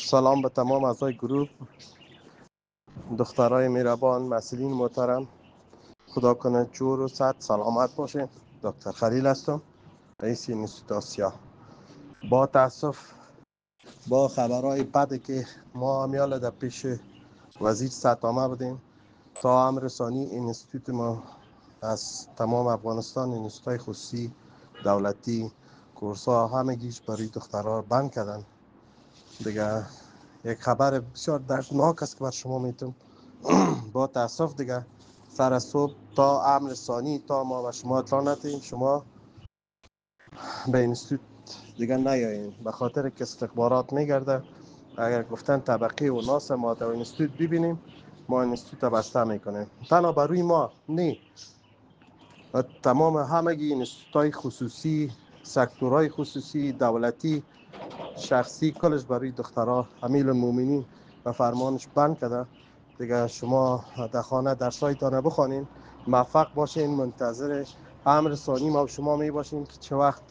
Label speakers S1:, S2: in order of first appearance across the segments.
S1: سلام به تمام اعضای گروه، دخترای مهربان، مسئولین محترم. خدا کنه جور و صحت سلامت باشین. دکتر خلیل هستم، رئیس اینستیتوت آسیا. با تاسف با خبرهای بدی که ما همیال در پیش وزیر سطامه بودیم تا امر ثانی اینستیتوت ما از تمام افغانستان اینستیتوت‌های خصوصی دولتی کورس‌ها همگیش برای دخترها بند کردن. دیگه یک خبر بسیار دردناک است که بر شما میتونم با تاسف دیگه سر صبح تا امر ثانی تا ما و شما اطلاع ندیم شما به اینستیتوت دیگه نیایین، به خاطر که استخبارات میگرده. اگر گفتن طبقه و ناس ما در اینستیتوت ببینیم، ما اینستیتوت بسته میکنیم. تنها بروی ما نه، تمام همگی اینستیتوت‌های خصوصی، سکتورهای خصوصی دولتی شخصی کلش برای دخترها امیل المومنین و فرمانش بند کرده. دیگه شما در خانه درسایتان بخوانین، موفق باشین. منتظر امر ثانی ما و شما می باشیم که چه وقت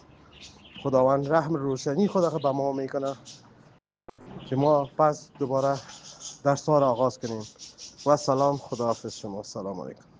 S1: خداوند رحم روشنی خدا به ما میکنه که ما پس دوباره درس ها را آغاز کنیم. و سلام، خداحافظ شما. سلام علیکم.